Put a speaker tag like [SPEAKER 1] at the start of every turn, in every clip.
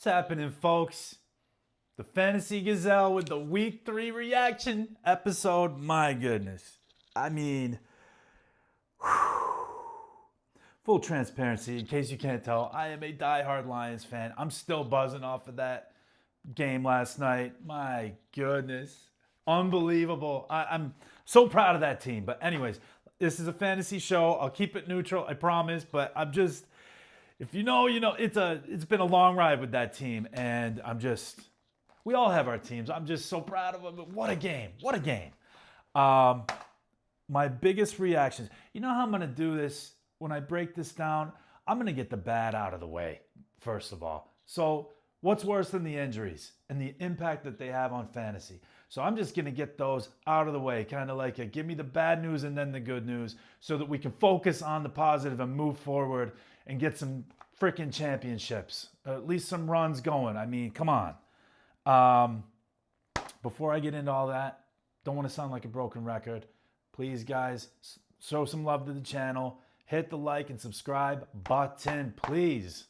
[SPEAKER 1] What's happening, folks? The Fantasy Gazelle with the Week 3 reaction episode. My goodness. I mean, full transparency, in case you can't tell, I am a diehard Lions fan. I'm still buzzing off of that game last night. My goodness. Unbelievable. I'm so proud of that team. But, anyways, this is a fantasy show. I'll keep it neutral, I promise. But I'm just, if you know, you know, it's been a long ride with that team. And we all have our teams. I'm just so proud of them. What a game. What a game. My biggest reactions. You know how I'm going to do this when I break this down? I'm going to get the bad out of the way, first of all. So, what's worse than the injuries and the impact that they have on fantasy? So, I'm just going to get those out of the way, kind of like give me the bad news and then the good news so that we can focus on the positive and move forward and get some freaking championships, at least some runs going. I mean, come on. Before I get into all that, don't want to sound like a broken record. Please, guys, show some love to the channel. Hit the like and subscribe button, please.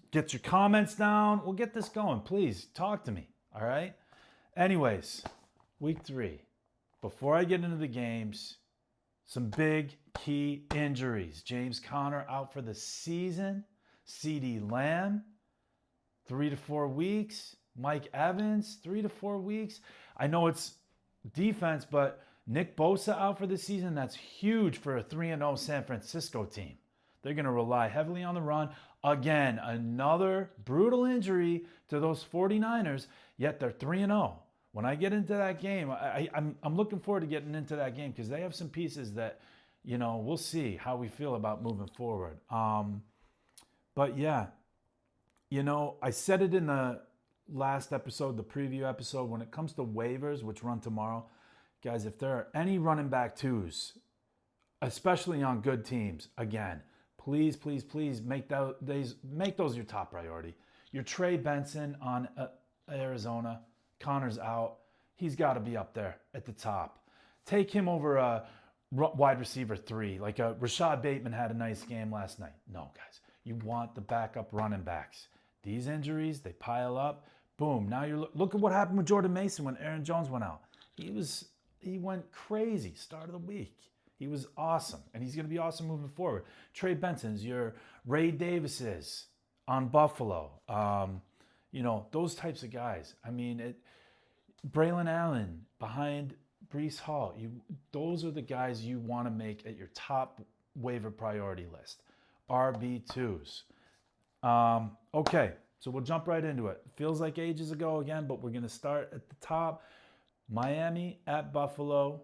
[SPEAKER 1] Get your comments down. We'll get this going. Please, talk to me, all right? Anyways, week 3. Before I get into the games, some big key injuries. James Conner out for the season. CeeDee Lamb, 3 to 4 weeks. Mike Evans, 3 to 4 weeks. I know it's defense, but Nick Bosa out for the season. That's huge for a 3-0 San Francisco team. They're going to rely heavily on the run. Again, another brutal injury to those 49ers, yet they're 3-0. When I get into that game, I'm looking forward to getting into that game because they have some pieces that, you know, we'll see how we feel about moving forward. But yeah, you know, I said it in the last episode, the preview episode, when it comes to waivers, which run tomorrow, guys, if there are any running back twos, especially on good teams, again, please make those your top priority. Your Trey Benson on Arizona, Connor's out. He's got to be up there at the top. Take him over a wide receiver 3, like Rashad Bateman had a nice game last night. No, guys, you want the backup running backs. These injuries, they pile up. Boom. Now look at what happened with Jordan Mason when Aaron Jones went out. He went crazy start of the week. He was awesome, and he's going to be awesome moving forward. Trey Benson's, your Ray Davis's on Buffalo. You know, those types of guys. I mean, Braylon Allen behind Breece Hall. Those are the guys you want to make at your top waiver priority list. RB2s. Okay, so we'll jump right into it. Feels like ages ago again, but we're going to start at the top. Miami at Buffalo,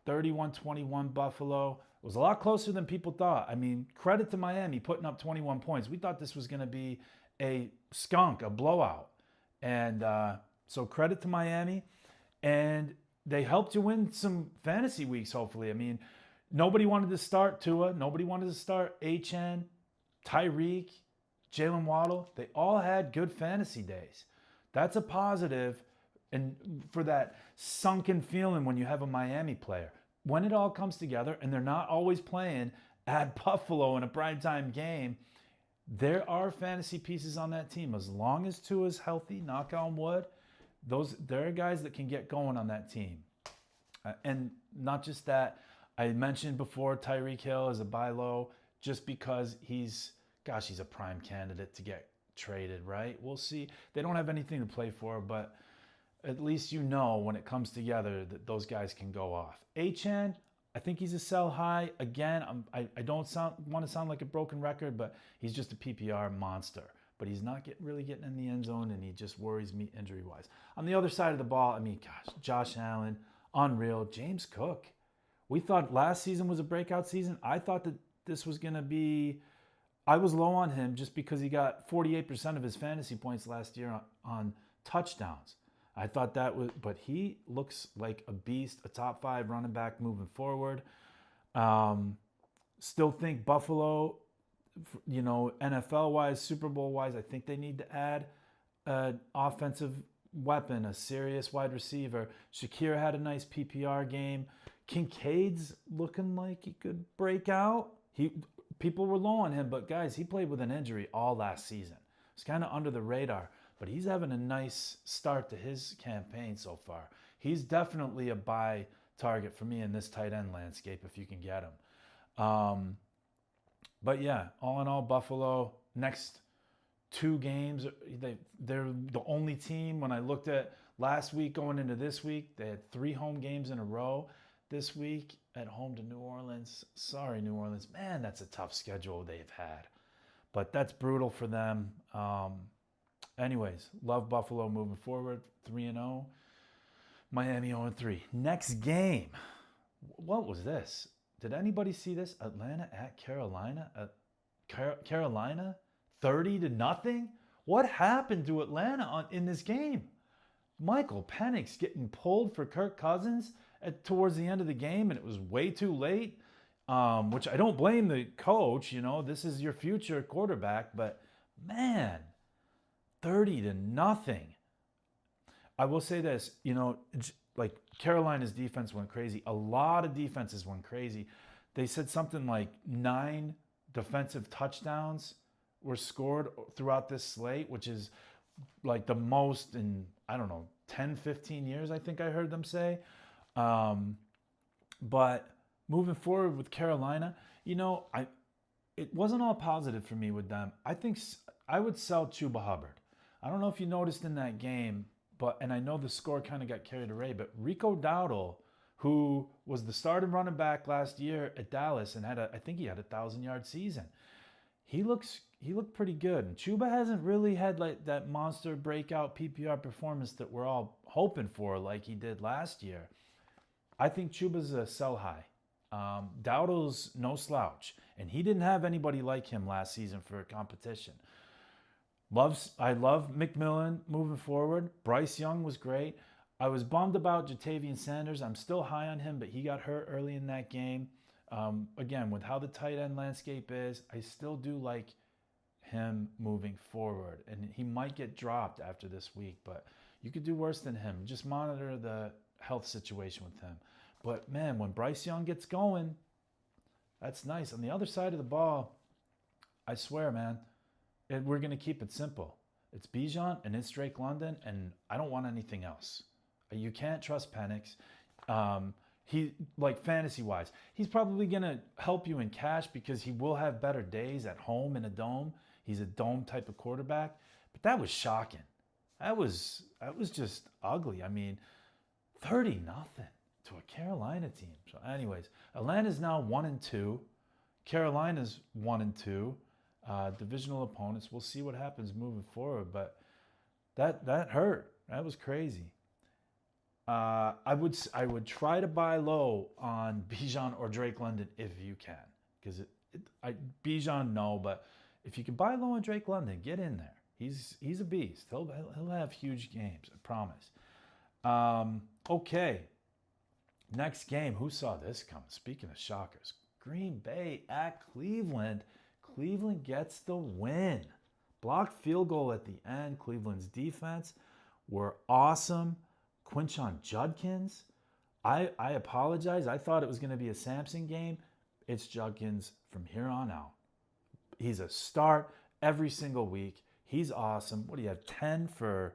[SPEAKER 1] 31-21 Buffalo. It was a lot closer than people thought. I mean, credit to Miami putting up 21 points. We thought this was going to be a skunk, a blowout. And so credit to Miami. And they helped you win some fantasy weeks, hopefully. I mean, nobody wanted to start Tua. Nobody wanted to start HN, Tyreek, Jalen Waddle. They all had good fantasy days. That's a positive. And for that sunken feeling when you have a Miami player, when it all comes together and they're not always playing at Buffalo in a primetime game, there are fantasy pieces on that team. As long as Tua's healthy, knock on wood, there are guys that can get going on that team. And not just that, I mentioned before Tyreek Hill is a buy low just because he's a prime candidate to get traded, right? We'll see. They don't have anything to play for, but at least you know when it comes together that those guys can go off. HN, I think he's a sell high. Again, I don't want to sound like a broken record, but he's just a PPR monster. But he's not really getting in the end zone, and he just worries me injury-wise. On the other side of the ball, I mean, gosh, Josh Allen, unreal. James Cook. We thought last season was a breakout season. I thought that this was going to be... I was low on him just because he got 48% of his fantasy points last year on touchdowns. I thought that was, but he looks like a beast, a top 5 running back moving forward. Still think Buffalo, you know, NFL-wise, Super Bowl-wise, I think they need to add an offensive weapon, a serious wide receiver. Shakir had a nice PPR game. Kincaid's looking like he could break out. People were low on him, but guys, he played with an injury all last season. It's kind of under the radar, but he's having a nice start to his campaign so far. He's definitely a buy target for me in this tight end landscape if you can get him. But yeah, all in all, Buffalo, next 2 games, they're the only team. When I looked at last week going into this week, they had 3 home games in a row this week at home to New Orleans. Sorry, New Orleans. Man, that's a tough schedule they've had. But that's brutal for them. Anyways, love Buffalo moving forward, 3-0. Miami 0-3. Next game. What was this? Did anybody see this? Atlanta at Carolina? Carolina 30-0? What happened to Atlanta in this game? Michael Penix getting pulled for Kirk Cousins towards the end of the game, and it was way too late, which I don't blame the coach. You know, this is your future quarterback, but man, 30-0. I will say this, you know, like Carolina's defense went crazy. A lot of defenses went crazy. They said something like 9 defensive touchdowns were scored throughout this slate, which is like the most in, I don't know, 10, 15 years, I think I heard them say. But moving forward with Carolina, you know, it wasn't all positive for me with them. I think I would sell Chuba Hubbard. I don't know if you noticed in that game, and I know the score kind of got carried away, but Rico Dowdle, who was the starting running back last year at Dallas and I think he had a 1,000-yard season. He looked pretty good. And Chuba hasn't really had like that monster breakout PPR performance that we're all hoping for like he did last year. I think Chuba's a sell high. Dowdle's no slouch, and he didn't have anybody like him last season for competition. I love McMillan moving forward. Bryce Young was great. I was bummed about Jatavian Sanders. I'm still high on him, but he got hurt early in that game. Again, with how the tight end landscape is, I still do like him moving forward. And he might get dropped after this week, but you could do worse than him. Just monitor the health situation with him. But man, when Bryce Young gets going, that's nice. On the other side of the ball, I swear, man, we're going to keep it simple. It's Bijan and it's Drake London, and I don't want anything else. You can't trust Penix. He, like fantasy-wise, he's probably going to help you in cash because he will have better days at home in a dome. He's a dome type of quarterback. But that was shocking. That was just ugly. I mean, 30-0 to a Carolina team. So anyways, Atlanta's now 1-2. Carolina's 1-2. Divisional opponents. We'll see what happens moving forward, but that hurt. That was crazy. I would try to buy low on Bijan or Drake London if you can, because Bijan no, but if you can buy low on Drake London, get in there. He's a beast. He'll have huge games. I promise. Okay. Next game. Who saw this coming? Speaking of shockers, Green Bay at Cleveland. Cleveland gets the win. Blocked field goal at the end. Cleveland's defense were awesome. Quinshon Judkins. I apologize. I thought it was going to be a Samson game. It's Judkins from here on out. He's a start every single week. He's awesome. What do you have? 10 for,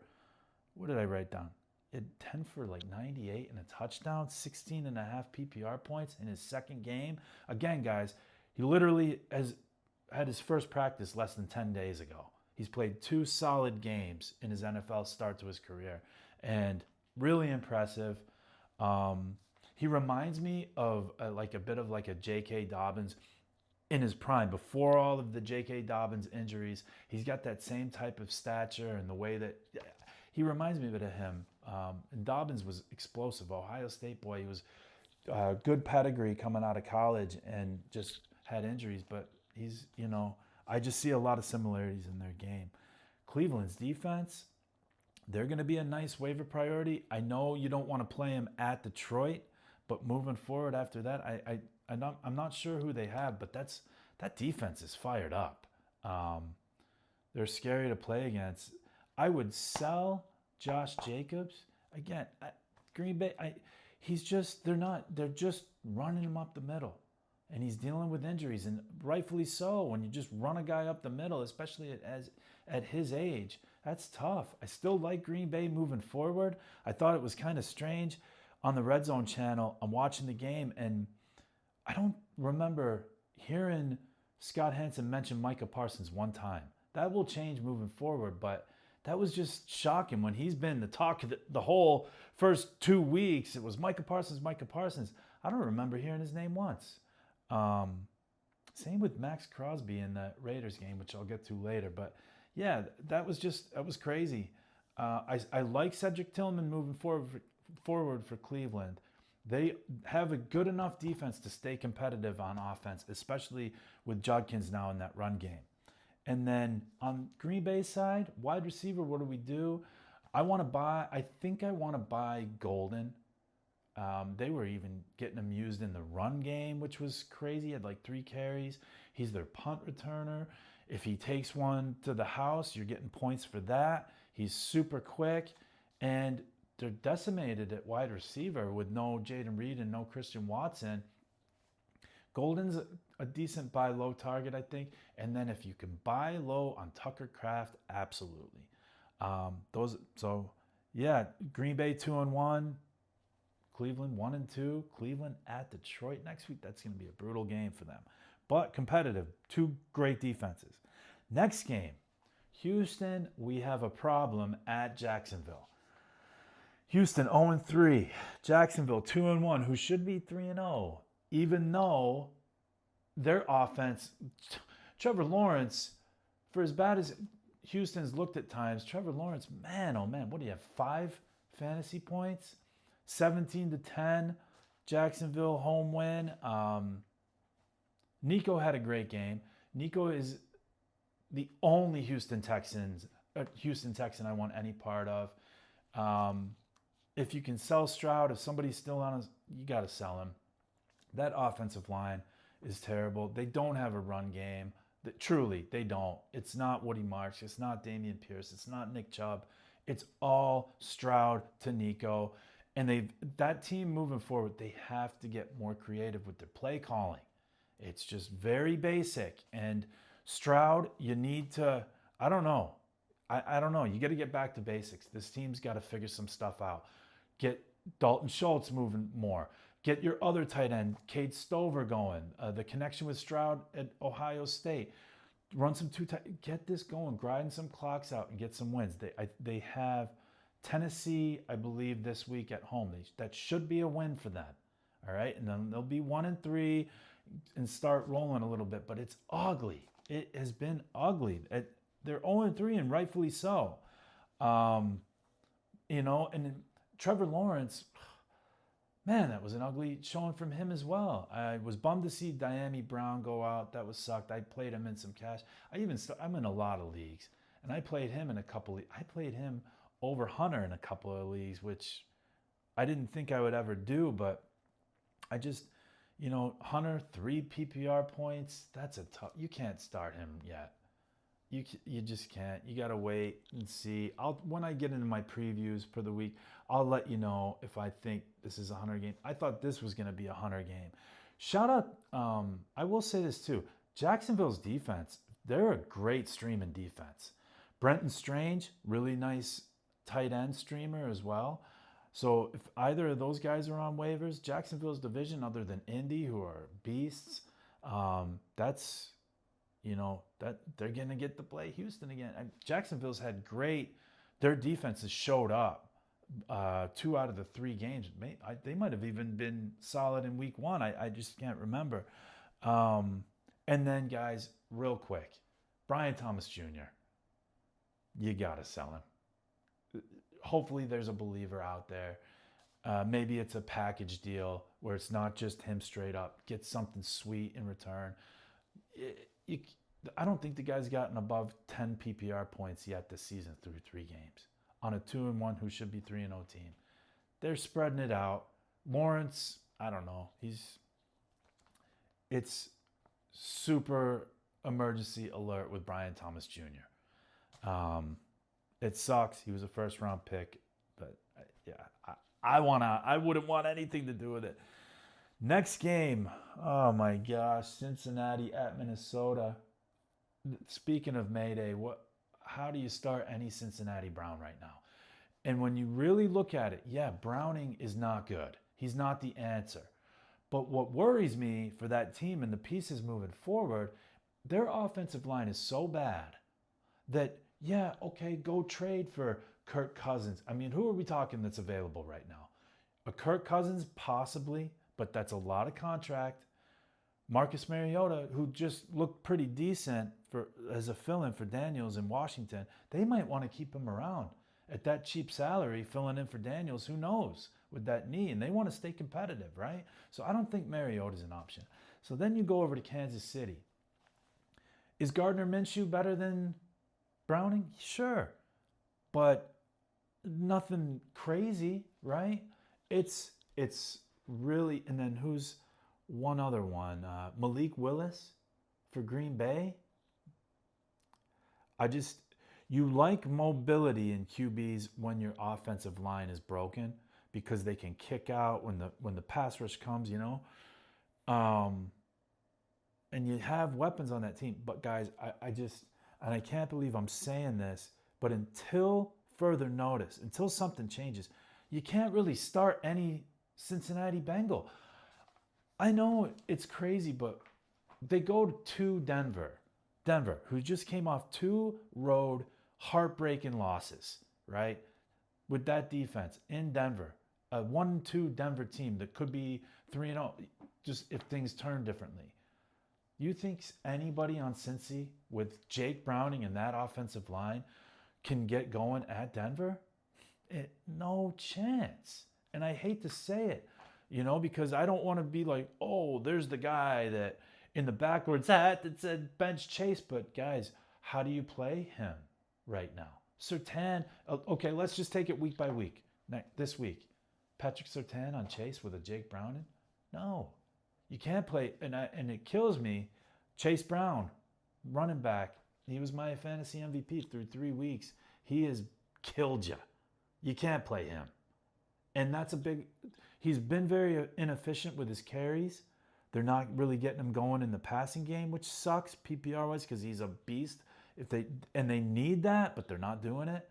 [SPEAKER 1] what did I write down? 10 for like 98 and a touchdown, 16 and a half PPR points in his second game. Again, guys, he literally has had his first practice less than 10 days ago. He's played 2 solid games in his NFL start to his career, and really impressive. He reminds me of a bit of like a J.K. Dobbins in his prime, before all of the J.K. Dobbins injuries. He's got that same type of stature and the way that he reminds me a bit of him. And Dobbins was explosive. Ohio State boy. He was good pedigree coming out of college and just had injuries, but he's, I just see a lot of similarities in their game. Cleveland's defense, they're going to be a nice waiver priority. I know you don't want to play him at Detroit, but moving forward after that, I'm not sure who they have, but that defense is fired up. They're scary to play against. I would sell Josh Jacobs. Again, Green Bay, they're just running him up the middle. And he's dealing with injuries, and rightfully so. When you just run a guy up the middle, especially at his age. That's tough. I still like Green Bay moving forward. I thought it was kind of strange on the Red Zone channel. I'm watching the game, and I don't remember hearing Scott Hanson mention Micah Parsons one time. That will change moving forward, but that was just shocking when he's been the talk of the whole first 2 weeks. It was Micah Parsons, Micah Parsons. I don't remember hearing his name once. Same with Max Crosby in the Raiders game, which I'll get to later. But yeah, that was crazy. I like Cedric Tillman moving forward for Cleveland. They have a good enough defense to stay competitive on offense, especially with Judkins now in that run game. And then on Green Bay's side, wide receiver, what do we do? I think I want to buy Golden. They were even getting him used in the run game, which was crazy. He had like 3 carries. He's their punt returner. If he takes one to the house, you're getting points for that. He's super quick. And they're decimated at wide receiver with no Jaden Reed and no Christian Watson. Golden's a decent buy low target, I think. And then if you can buy low on Tucker Kraft, absolutely. Green Bay 2-1, Cleveland 1-2, Cleveland at Detroit next week. That's going to be a brutal game for them, but competitive. 2 great defenses. Next game, Houston. We have a problem at Jacksonville. Houston 0-3, Jacksonville 2-1, who should be 3-0, even though their offense, Trevor Lawrence, for as bad as Houston's looked at times, Trevor Lawrence, man, oh man, what do you have, 5 fantasy points? 17-10, Jacksonville home win. Nico had a great game. Nico is the only Houston Texan I want any part of. If you can sell Stroud, if somebody's still on, you got to sell him. That offensive line is terrible. They don't have a run game. Truly, they don't. It's not Woody Marks. It's not Dameon Pierce. It's not Nick Chubb. It's all Stroud to Nico. And that team moving forward, they have to get more creative with their play calling. It's just very basic. And Stroud, you need to, I don't know. I don't know. You got to get back to basics. This team's got to figure some stuff out. Get Dalton Schultz moving more. Get your other tight end, Cade Stover, going. The connection with Stroud at Ohio State. Run some get this going. Grind some clocks out and get some wins. They have Tennessee, I believe, this week at home. That should be a win for them. All right, and then they'll be 1-3 and start rolling a little bit. But it's ugly. It has been ugly. They're 0-3 and rightfully so. And Trevor Lawrence, man, that was an ugly showing from him as well. I was bummed to see Diami Brown go out. That was sucked. I played him in some cash. I'm in a lot of leagues, and I played him in a couple. I played him over Hunter in a couple of leagues, which I didn't think I would ever do, but I just, Hunter, 3 PPR points. That's a tough. You can't start him yet. You just can't. You got to wait and see. When I get into my previews for the week, I'll let you know if I think this is a Hunter game. I thought this was going to be a Hunter game. Shout out, I will say this too. Jacksonville's defense, they're a great streaming defense. Brenton Strange, really nice tight end streamer as well. So if either of those guys are on waivers, Jacksonville's division, other than Indy, who are beasts, that's... that they're going to get to play Houston again. And Jacksonville's had their defenses showed up 2 out of the 3 games. They might have even been solid in week 1. I just can't remember. And then, guys, real quick, Brian Thomas Jr., you got to sell him. Hopefully there's a believer out there. Maybe it's a package deal where it's not just him straight up. Get something sweet in return. I don't think the guy's gotten above 10 PPR points yet this season through 3 games on a 2-1 who should be 3-0 team. They're spreading it out. Lawrence, I don't know. It's super emergency alert with Brian Thomas Jr. It sucks. He was a first-round pick, but I wouldn't want anything to do with it. Next game, oh my gosh, Cincinnati at Minnesota. Speaking of Mayday, how do you start any Cincinnati Brown right now? And when you really look at it, yeah, Browning is not good. He's not the answer. But what worries me for that team and the pieces moving forward, their offensive line is so bad that, yeah, okay, go trade for Kirk Cousins. I mean, who are we talking that's available right now? A Kirk Cousins, possibly, but that's a lot of contract. Marcus Mariota, who just looked pretty decent as a fill-in for Daniels in Washington, they might want to keep him around at that cheap salary, filling in for Daniels. Who knows with that knee? And they want to stay competitive, right? So I don't think Mariota's an option. So then you go over to Kansas City. Is Gardner Minshew better than Browning? Sure. But nothing crazy, right? It's really, and then who's one other one? Malik Willis for Green Bay. You like mobility in QBs when your offensive line is broken because they can kick out when the pass rush comes, you know. And you have weapons on that team. But guys, I can't believe I'm saying this, but until further notice, until something changes, you can't really start any Cincinnati Bengal. I know it's crazy, but they go to Denver, who just came off 2 road heartbreaking losses, right? With that defense in Denver, a 1-2 Denver team that could be 3-0, just if things turn differently. You think anybody on Cincy with Jake Browning and that offensive line can get going at Denver? No chance. And I hate to say it, you know, because I don't want to be like, oh, there's the guy that in the backwards hat that said bench Chase. But guys, how do you play him right now? Surtain, okay, let's just take it week by week. This week, Patrick Surtain on Chase with a Jake Browning? No, you can't play. And it kills me. Chase Brown, running back, he was my fantasy MVP through 3 weeks. He has killed you. You can't play him. And that's he's been very inefficient with his carries. They're not really getting him going in the passing game, which sucks PPR-wise because he's a beast. They need that, but they're not doing it.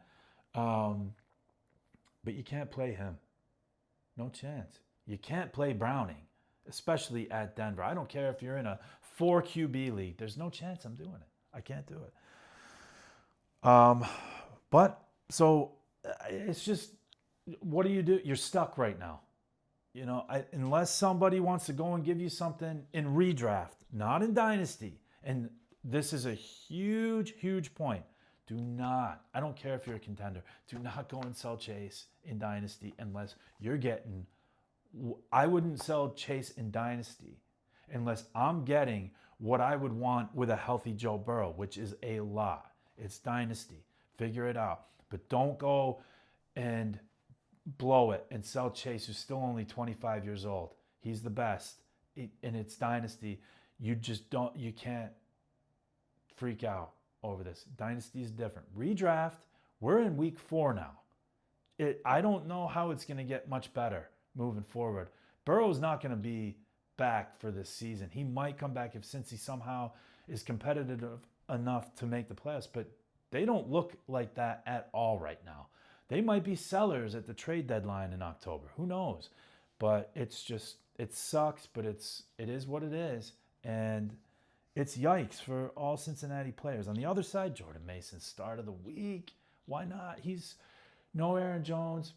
[SPEAKER 1] But you can't play him. No chance. You can't play Browning, especially at Denver. I don't care if you're in a 4 QB league. There's no chance I'm doing it. I can't do it. But so it's just, what do? You're stuck right now. You know, unless somebody wants to go and give you something in redraft, not in dynasty. And this is a huge, huge point. Do not, I don't care if you're a contender, do not go and sell Chase in dynasty unless you're getting, I wouldn't sell Chase in dynasty unless I'm getting what I would want with a healthy Joe Burrow, which is a lot. It's dynasty. Figure it out. But don't go and blow it and sell Chase, who's still only 25 years old. He's the best. And it's dynasty. You can't freak out over this. Dynasty is different. Redraft, we're in week 4 now. I don't know how it's going to get much better moving forward. Burrow's not going to be back for this season. He might come back if Cincy somehow is competitive enough to make the playoffs, but they don't look like that at all right now. They might be sellers at the trade deadline in October. Who knows? But it's just, it sucks, but it is what it is. And it's yikes for all Cincinnati players. On the other side, Jordan Mason, start of the week. Why not? He's no Aaron Jones.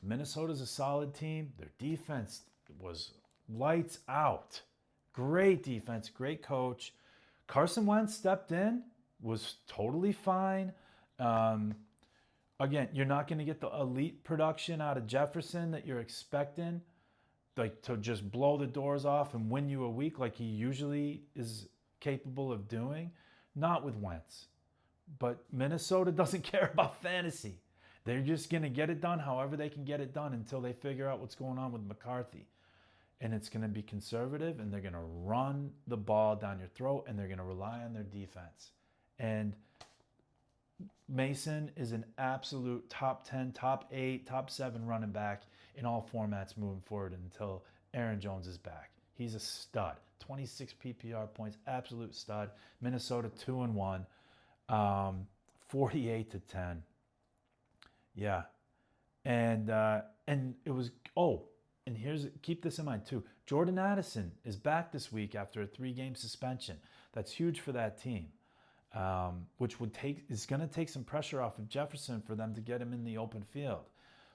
[SPEAKER 1] Minnesota's a solid team. Their defense was lights out. Great defense, great coach. Carson Wentz stepped in, was totally fine. Again, you're not going to get the elite production out of Jefferson that you're expecting, like to just blow the doors off and win you a week like he usually is capable of doing. Not with Wentz. But Minnesota doesn't care about fantasy. They're just going to get it done however they can get it done until they figure out what's going on with McCarthy. And it's going to be conservative, and they're going to run the ball down your throat, and they're going to rely on their defense. And Mason is an absolute top 10, top 8, top 7 running back in all formats moving forward until Aaron Jones is back. He's a stud. 26 PPR points, absolute stud. Minnesota 2-1. 48-10. Yeah. And it was, and keep this in mind too. Jordan Addison is back this week after a 3-game suspension. That's huge for that team, which is going to take some pressure off of Jefferson for them to get him in the open field.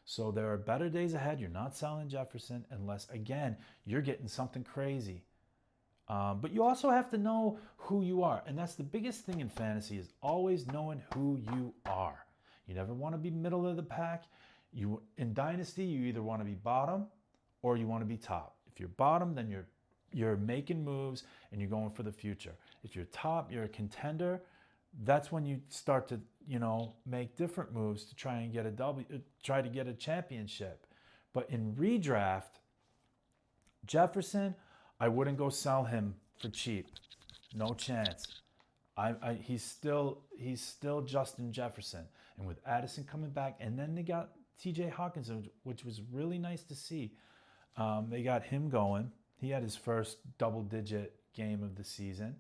[SPEAKER 1] So there are better days ahead. You're not selling Jefferson unless, again, you're getting something crazy. But you also have to know who you are. And that's the biggest thing in fantasy, is always knowing who you are. You never want to be middle of the pack. In Dynasty, you either want to be bottom or you want to be top. If you're bottom, then you're making moves and you're going for the future. If you're top, you're a contender. That's when you start to, make different moves to try and get try to get a championship. But in redraft, Jefferson, I wouldn't go sell him for cheap. No chance. He's still Justin Jefferson. And with Addison coming back, and then they got TJ Hawkinson, which was really nice to see. They got him going. He had his first double-digit game of the season.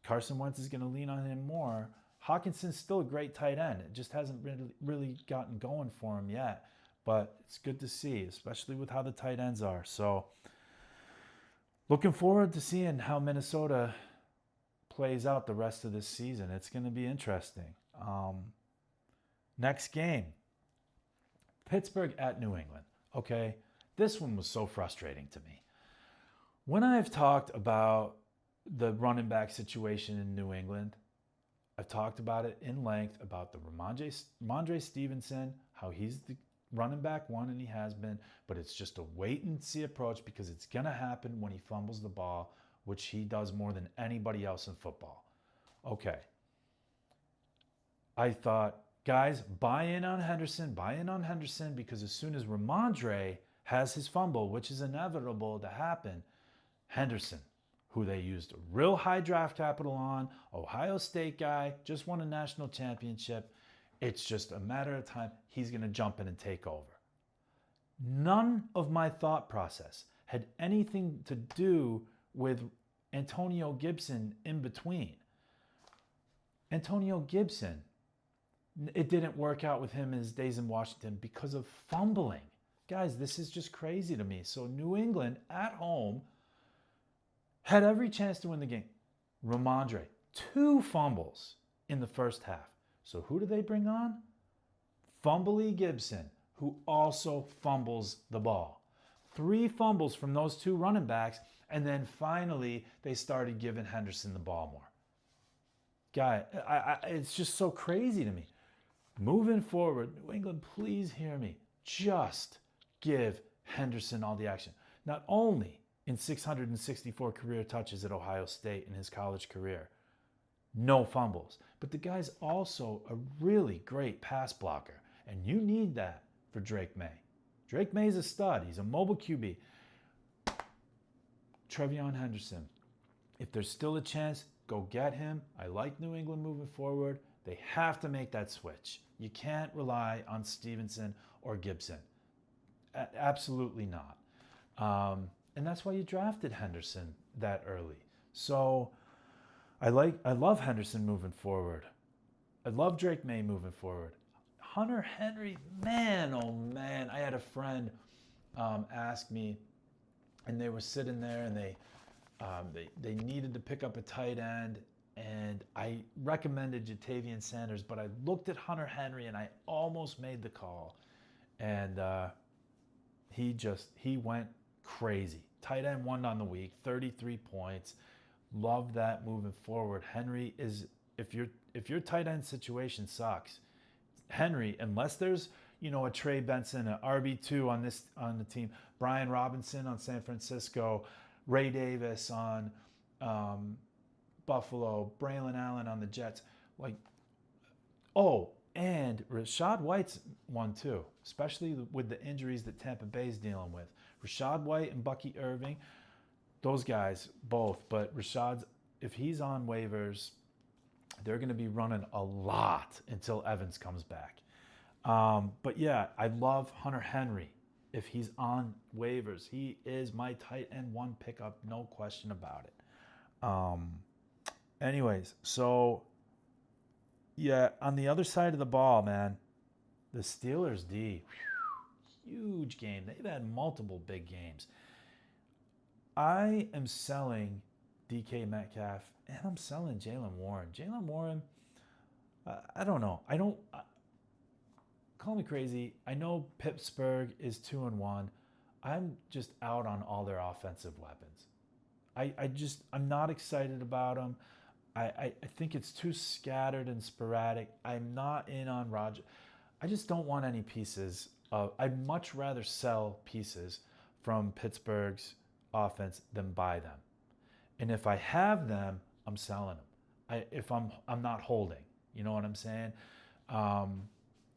[SPEAKER 1] Carson Wentz is going to lean on him more. Hawkinson's still a great tight end. It just hasn't really gotten going for him yet. But it's good to see, especially with how the tight ends are. So looking forward to seeing how Minnesota plays out the rest of this season. It's going to be interesting. Next game, Pittsburgh at New England. Okay, this one was so frustrating to me. When I've talked about the running back situation in New England, I've talked about it in length about the Ramondre Stevenson, how he's the running back one, and he has been, but it's just a wait and see approach because it's going to happen when he fumbles the ball, which he does more than anybody else in football. Okay. I thought, guys, buy in on Henderson, because as soon as Ramondre has his fumble, which is inevitable to happen, Henderson, who they used real high draft capital on, Ohio State guy, just won a national championship. It's just a matter of time. He's going to jump in and take over. None of my thought process had anything to do with Antonio Gibson in between. Antonio Gibson, it didn't work out with him in his days in Washington because of fumbling. Guys, this is just crazy to me. So New England at home had every chance to win the game. Ramondre, 2 fumbles in the first half. So who do they bring on? Fumbly Gibson, who also fumbles the ball. 3 fumbles from those 2 running backs, and then finally they started giving Henderson the ball more. Guy, it's just so crazy to me. Moving forward, New England, please hear me. Just give Henderson all the action. Not only in 664 career touches at Ohio State in his college career, no fumbles, but the guy's also a really great pass blocker, and you need that for Drake May. Drake May's a stud. He's a mobile QB. Trevion Henderson, if there's still a chance, go get him. I like New England moving forward. They have to make that switch. You can't rely on Stevenson or Gibson. Absolutely not. And that's why you drafted Henderson that early. So I love Henderson moving forward. I love Drake May moving forward. Hunter Henry, man, oh man. I had a friend ask me, and they were sitting there, and they needed to pick up a tight end, and I recommended Jatavian Sanders, but I looked at Hunter Henry, and I almost made the call, and he went crazy. Tight end 1 on the week, 33 points. Love that moving forward. Henry is, if your tight end situation sucks, Henry, unless there's a Trey Benson, an RB2 on the team, Brian Robinson on San Francisco, Ray Davis on Buffalo, Braylon Allen on the Jets, and Rachaad White's one too, especially with the injuries that Tampa Bay's dealing with. Rachaad White and Bucky Irving, those guys both, but Rashad's, if he's on waivers, they're going to be running a lot until Evans comes back. But yeah, I love Hunter Henry. If he's on waivers, he is my tight end 1 pickup, no question about it. Anyways, so Yeah, on the other side of the ball, man, the Steelers D, huge game. They've had multiple big games. I am selling DK Metcalf and I'm selling Jaylen Warren. Jaylen Warren, I don't know. I don't call me crazy. I know Pittsburgh is 2-1. I'm just out on all their offensive weapons. I'm not excited about them. I think it's too scattered and sporadic. I'm not in on Roger. I just don't want any pieces of. I'd much rather sell pieces from Pittsburgh's offense than buy them. And if I have them, I'm selling them. If I'm not holding. You know what I'm saying? That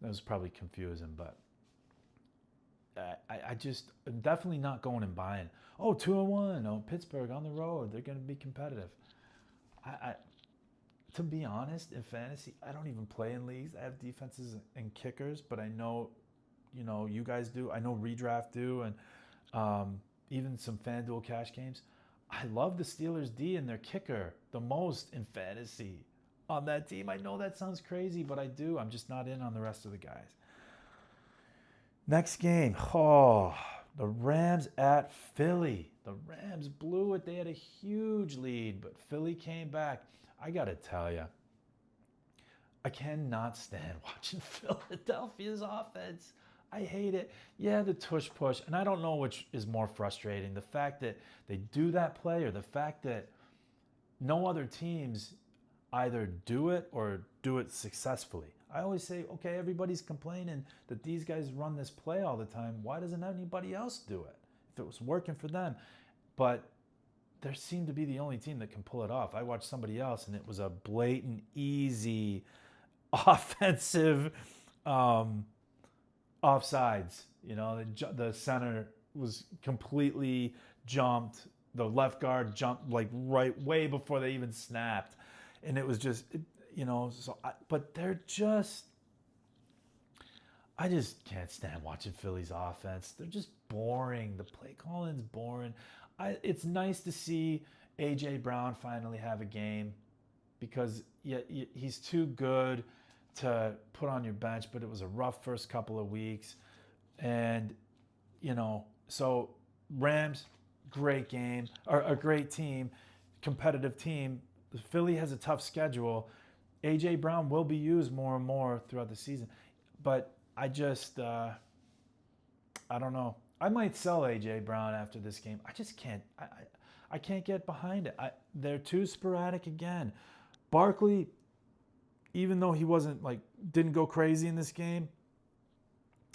[SPEAKER 1] was probably confusing, but I'm definitely not going and buying. Oh, 2-1. Oh, Pittsburgh on the road. They're going to be competitive. To be honest, in fantasy, I don't even play in leagues. I have defenses and kickers, but I know, you guys do. I know Redraft do, and even some FanDuel cash games. I love the Steelers D and their kicker the most in fantasy on that team. I know that sounds crazy, but I do. I'm just not in on the rest of the guys. Next game. Oh, the Rams at Philly. The Rams blew it. They had a huge lead, but Philly came back. I got to tell you, I cannot stand watching Philadelphia's offense. I hate it. Yeah, the tush push. And I don't know which is more frustrating. The fact that they do that play or the fact that no other teams either do it or do it successfully. I always say, okay, everybody's complaining that these guys run this play all the time. Why doesn't anybody else do it? If it was working for them. But they seem to be the only team that can pull it off. I watched somebody else, and it was a blatant, easy, offensive offsides. The center was completely jumped. The left guard jumped way before they even snapped, and it was just, but they're just. I just can't stand watching Philly's offense. They're just boring. The play calling's boring. It's nice to see A.J. Brown finally have a game because he's too good to put on your bench, but it was a rough first couple of weeks. And, so Rams, great game, or a great team, competitive team. Philly has a tough schedule. A.J. Brown will be used more and more throughout the season. But I just, I don't know. I might sell A.J. Brown after this game. I just can't. I can't get behind it. They're too sporadic again. Barkley, even though he didn't go crazy in this game,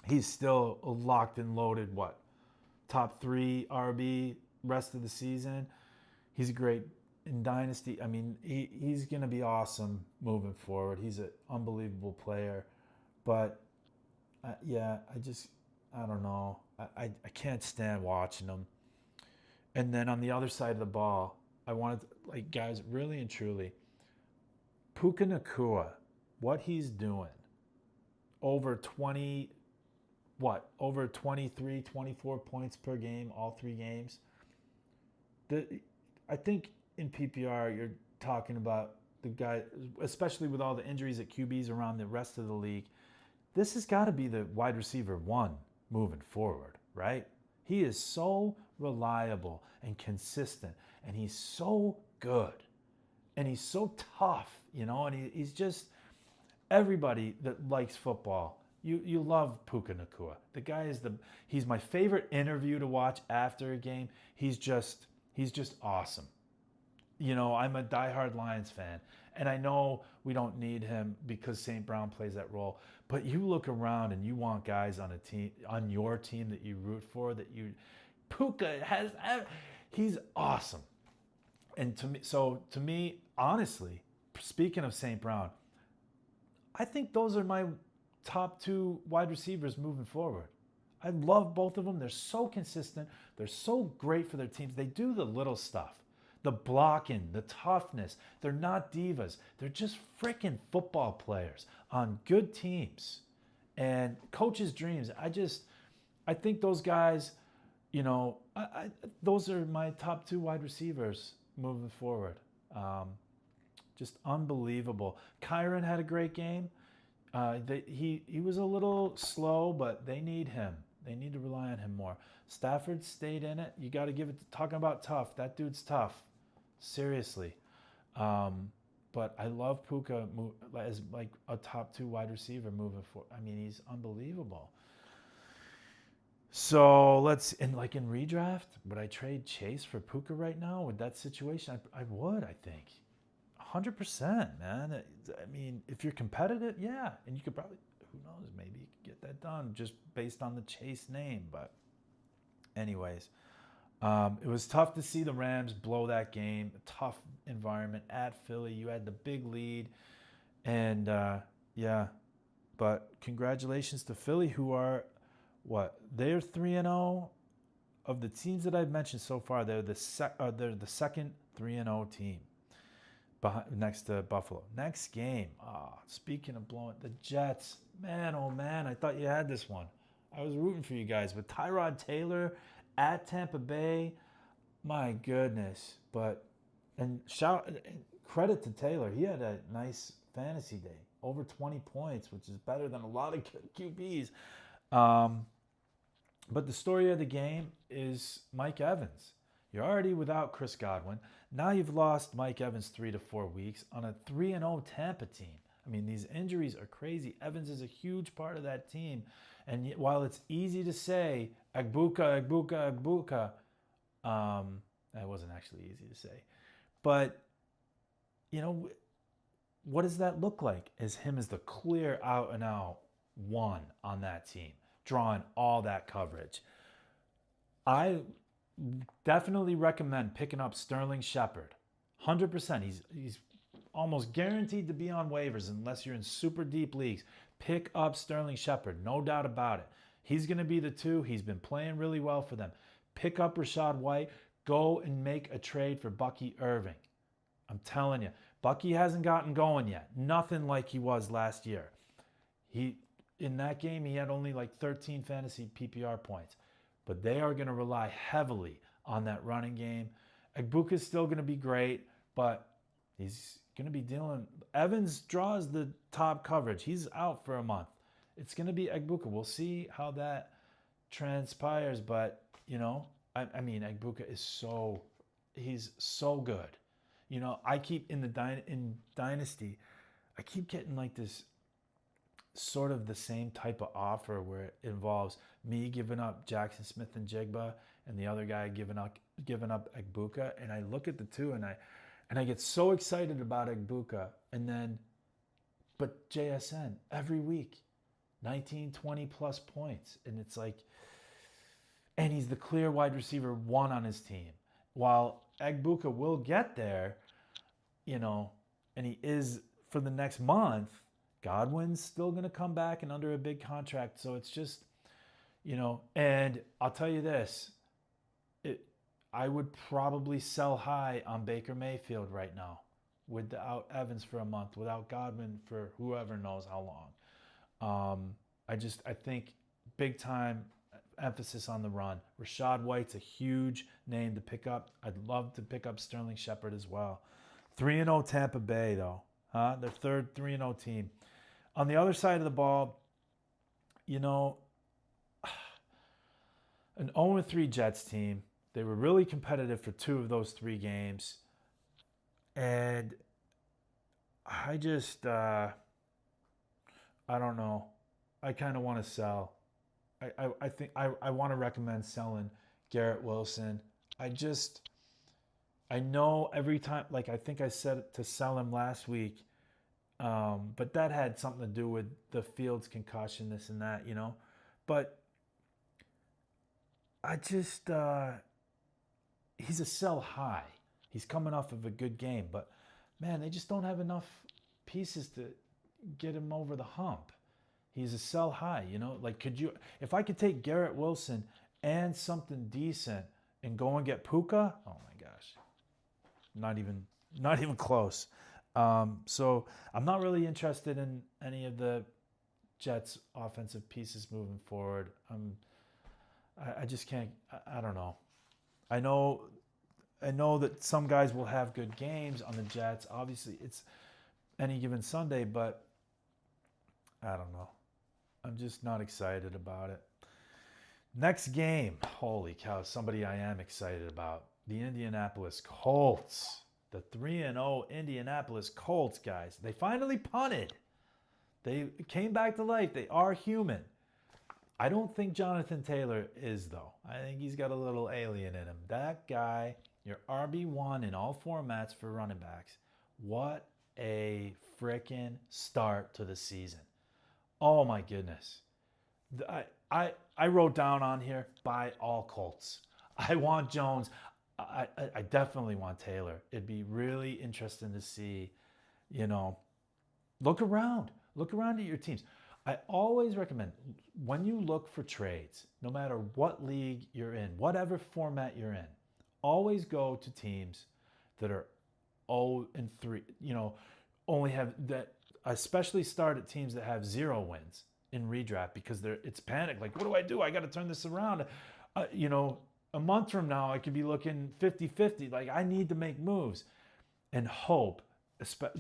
[SPEAKER 1] he's still a locked and loaded, top 3 RB rest of the season. He's a great in Dynasty. I mean, he's going to be awesome moving forward. He's an unbelievable player. But, I don't know. I can't stand watching them. And then on the other side of the ball, I wanted to, guys, really and truly, Puka Nacua, what he's doing, over 23, 24 points per game, all 3 games. I think in PPR, you're talking about the guy, especially with all the injuries at QBs around the rest of the league, this has got to be the wide receiver 1 moving forward, right? He is so reliable and consistent, and he's so good, and he's so tough, and he's just, everybody that likes football, you love Puka Nacua. The guy he's my favorite interview to watch after a game. He's just awesome. I'm a diehard Lions fan, and I know we don't need him because St. Brown plays that role. But you look around and you want guys on your team that you root for, Puka he's awesome. And to me, honestly, speaking of St. Brown, I think those are my top 2 wide receivers moving forward. I love both of them. They're so consistent. They're so great for their teams. They do the little stuff. The blocking, the toughness. They're not divas. They're just freaking football players on good teams. And coaches' dreams. I think those guys, those are my top 2 wide receivers moving forward. Just unbelievable. Kyron had a great game. He was a little slow, but they need him. They need to rely on him more. Stafford stayed in it. You got to give it. Talking about tough, that dude's tough. Seriously. But I love Puka as like a top 2 wide receiver moving forward. I mean, he's unbelievable. So in redraft, would I trade Chase for Puka right now with that situation? I would, I think. 100%, man. I mean, if you're competitive, yeah. And you could probably, who knows, maybe you could get that done just based on the Chase name. But anyways, it was tough to see the Rams blow that game. A tough environment at Philly. You had the big lead. And, yeah. But congratulations to Philly, who are, they're 3-0. Of the teams that I've mentioned so far, they're the second 3-0 team. Next to Buffalo. Next game. Speaking of blowing, the Jets. Man, oh man, I thought you had this one. I was rooting for you guys. With Tyrod Taylor at Tampa Bay, my goodness. And credit to Taylor. He had a nice fantasy day. Over 20 points, which is better than a lot of QBs. But the story of the game is Mike Evans. You're already without Chris Godwin. Now you've lost Mike Evans 3 to 4 weeks on a 3-0 Tampa team. I mean, these injuries are crazy. Evans is a huge part of that team. And while it's easy to say, Egbuka, that wasn't actually easy to say. But, what does that look like? As him as the clear out-and-out one on that team, drawing all that coverage. I definitely recommend picking up Sterling Shepard. 100%. He's almost guaranteed to be on waivers unless you're in super deep leagues. Pick up Sterling Shepard. No doubt about it. He's going to be the 2. He's been playing really well for them. Pick up Rachaad White. Go and make a trade for Bucky Irving. I'm telling you. Bucky hasn't gotten going yet. Nothing like he was last year. In that game, he had only like 13 fantasy PPR points. But they are going to rely heavily on that running game. Egbuka's still going to be great, but he's going to be dealing. Evans draws the top coverage. He's out for a month. It's going to be Egbuka. We'll see how that transpires. But, I mean, Egbuka is he's so good. I keep in Dynasty, I keep getting like this sort of the same type of offer where it involves me giving up Jackson Smith and Jigba and the other guy giving up Egbuka, and I look at the two and I get so excited about Egbuka, but JSN every week 19 20 plus points, and it's like, and he's the clear wide receiver 1 on his team, while Egbuka will get there, and he is for the next month. Godwin's still going to come back and under a big contract. So it's just, and I'll tell you this, I would probably sell high on Baker Mayfield right now without Evans for a month, without Godwin for whoever knows how long. I think big time emphasis on the run. Rachaad White's a huge name to pick up. I'd love to pick up Sterling Shepard as well. 3-0 Tampa Bay, though. Their third 3-0 team. On the other side of the ball, an 0-3 Jets team. They were really competitive for 2 of those 3 games. And I just, I don't know. I kind of want to sell. I think I want to recommend selling Garrett Wilson. I know every time, like I think I said to sell him last week, but that had something to do with the Fields concussion, this and that, But I just, he's a sell high. He's coming off of a good game, but man, they just don't have enough pieces to get him over the hump. He's a sell high, Like, if I could take Garrett Wilson and something decent and go and get Puka, oh my gosh, not even close. So I'm not really interested in any of the Jets' offensive pieces moving forward. I just can't. I don't know. I know I know that some guys will have good games on the Jets. Obviously, it's any given Sunday, but I don't know. I'm just not excited about it. Next game, holy cow, somebody I am excited about. The Indianapolis Colts. The 3-0 Indianapolis Colts, guys. They finally punted. They came back to life. They are human. I don't think Jonathan Taylor is, though. I think he's got a little alien in him. That guy, your RB1 in all formats for running backs. What a freaking start to the season. Oh, my goodness. I wrote down on here, buy all Colts. I want Jones. I definitely want Taylor. It'd be really interesting to see, look around. Look around at your teams. I always recommend when you look for trades, no matter what league you're in, whatever format you're in, always go to teams that are 0-3, only have that, especially start at teams that have 0 wins in redraft because it's panic. Like, what do? I got to turn this around. A month from now, I could be looking 50-50. Like, I need to make moves and hope.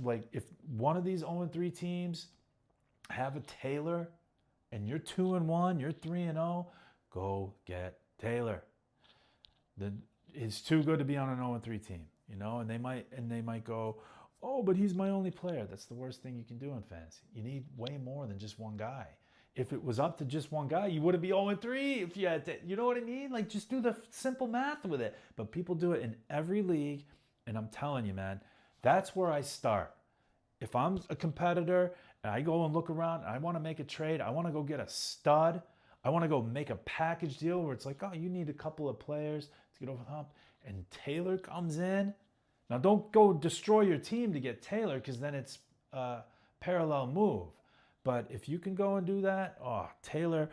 [SPEAKER 1] Like, if one of these 0-3 teams have a Taylor and you're 2-1, you're 3-0, go get Taylor. It's too good to be on an 0-3 team, and they might go, oh, but he's my only player. That's the worst thing you can do in fantasy. You need way more than just one guy. If it was up to just one guy, you wouldn't be 0-3 if you had to, you know what I mean? Like, just do the simple math with it. But people do it in every league, and I'm telling you, man, that's where I start. If I'm a competitor and I go and look around and I want to make a trade, I want to go get a stud, I want to go make a package deal where it's like, oh, you need a couple of players to get over the hump, and Taylor comes in. Now, don't go destroy your team to get Taylor because then it's a parallel move. But if you can go and do that, Taylor,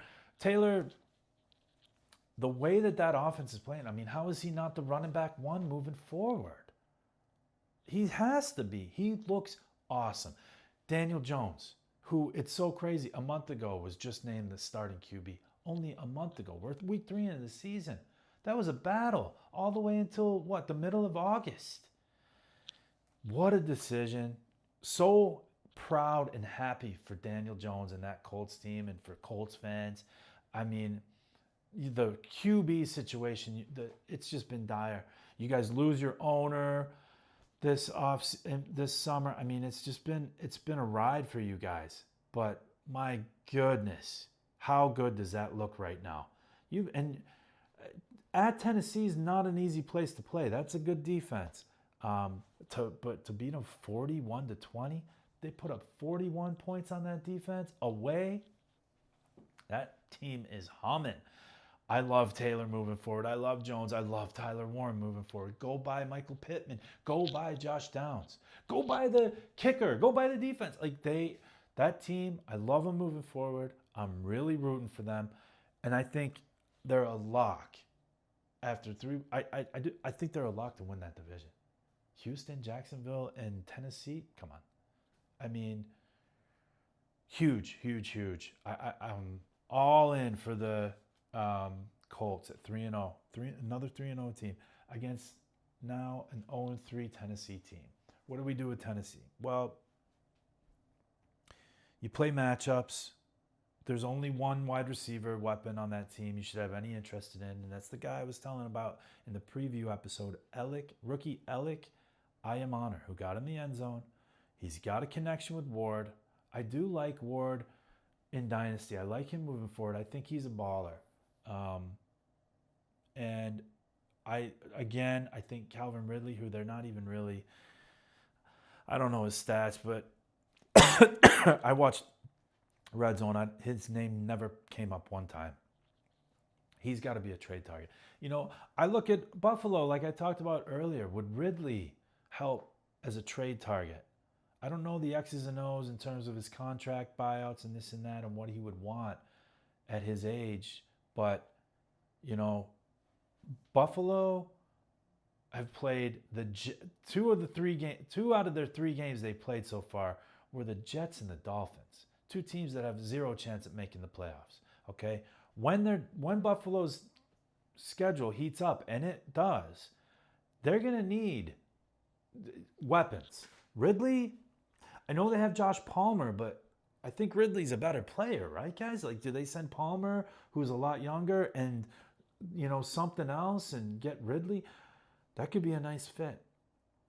[SPEAKER 1] the way that offense is playing, I mean, how is he not the running back one moving forward? He has to be. He looks awesome. Daniel Jones, who, it's so crazy, a month ago was just named the starting QB. Only a month ago. We're week 3 into the season. That was a battle all the way until, the middle of August. What a decision. So proud and happy for Daniel Jones and that Colts team and for Colts fans. I mean, the QB situation, it's just been dire. You guys lose your owner this summer. I mean, it's been a ride for you guys. But my goodness, how good does that look right now? At Tennessee is not an easy place to play. That's a good defense. But to beat them 41-20, they put up 41 points on that defense away. That team is humming. I love Taylor moving forward. I love Jones. I love Tyler Warren moving forward. Go buy Michael Pittman. Go buy Josh Downs. Go buy the kicker. Go buy the defense. That team, I love them moving forward. I'm really rooting for them. And I think they're a lock after 3. I think they're a lock to win that division. Houston, Jacksonville, and Tennessee, come on. I mean, huge. I'm all in for the Colts at 3-0. Another 3-0 team against now an 0-3 Tennessee team. What do we do with Tennessee? Well, you play matchups. There's only one wide receiver weapon on that team you should have any interest in, and that's the guy I was telling about in the preview episode, rookie Alec Ayamana, who got in the end zone. He's got a connection with Ward. I do like Ward in Dynasty. I like him moving forward. I think he's a baller. And I think Calvin Ridley, who they're not even really, I don't know his stats, but I watched Red Zone. His name never came up one time. He's got to be a trade target. I look at Buffalo, like I talked about earlier. Would Ridley help as a trade target? I don't know the X's and O's in terms of his contract buyouts and this and that and what he would want at his age. But, Buffalo have played two out of their 3 games they played so far were the Jets and the Dolphins. 2 teams that have 0 chance at making the playoffs. Okay? When Buffalo's schedule heats up, and it does, they're going to need weapons. Ridley, I know they have Josh Palmer, but I think Ridley's a better player, right, guys? Like, do they send Palmer, who's a lot younger, and, something else and get Ridley? That could be a nice fit.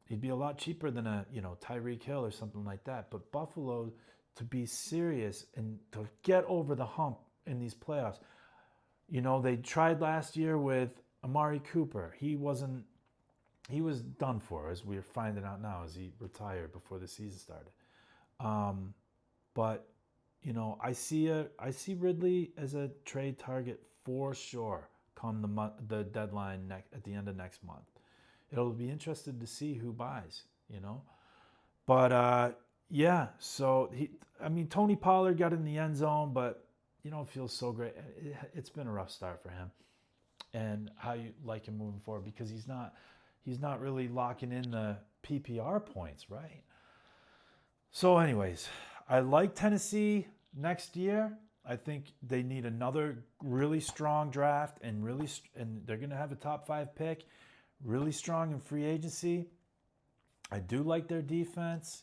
[SPEAKER 1] He'd be a lot cheaper than a, Tyreek Hill or something like that. But Buffalo, to be serious and to get over the hump in these playoffs, they tried last year with Amari Cooper. He was done for, as we're finding out now, as he retired before the season started. But I see Ridley as a trade target for sure come the deadline at the end of next month. It'll be interesting to see who buys, But yeah, so Tony Pollard got in the end zone, but it feels so great. It's been a rough start for him, and how you like him moving forward, because he's not really locking in the PPR points, right? So anyways, I like Tennessee next year. I think they need another really strong draft, and they're going to have a top 5 pick, really strong in free agency. I do like their defense.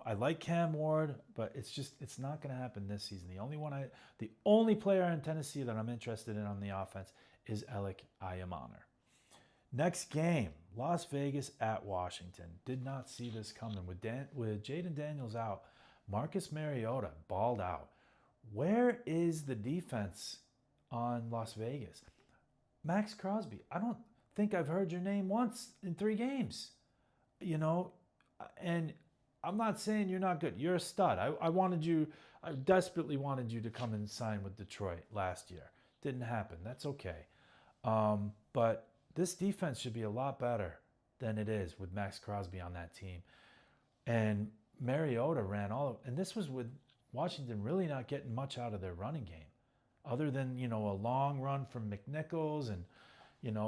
[SPEAKER 1] I like Cam Ward, but it's not going to happen this season. The only player in Tennessee that I'm interested in on the offense is Alec Ayamaner. Next game, Las Vegas at Washington. Did not see this coming. With Jaden Daniels out, Marcus Mariota balled out. Where is the defense on Las Vegas? Max Crosby, I don't think I've heard your name once in 3 games. And I'm not saying you're not good. You're a stud. I desperately wanted you to come and sign with Detroit last year. Didn't happen. That's okay. But this defense should be a lot better than it is with Max Crosby on that team. And Mariota ran and this was with Washington really not getting much out of their running game, other than, a long run from McNichols and,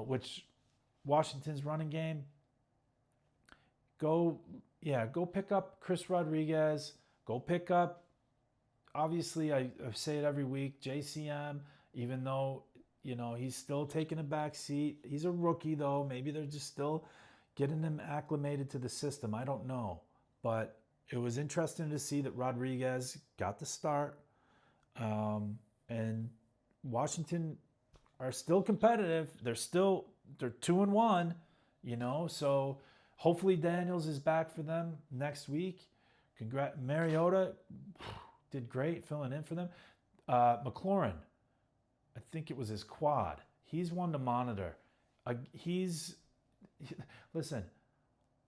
[SPEAKER 1] which Washington's running game, go pick up Chris Rodriguez, go pick up, obviously I say it every week, JCM, even though, he's still taking a back seat. He's a rookie though. Maybe they're just still getting him acclimated to the system. I don't know. But it was interesting to see that Rodriguez got the start. And Washington are still competitive. They're 2-1, so hopefully Daniels is back for them next week. Mariota did great filling in for them. McLaurin, I think it was his quad. He's one to monitor. Listen,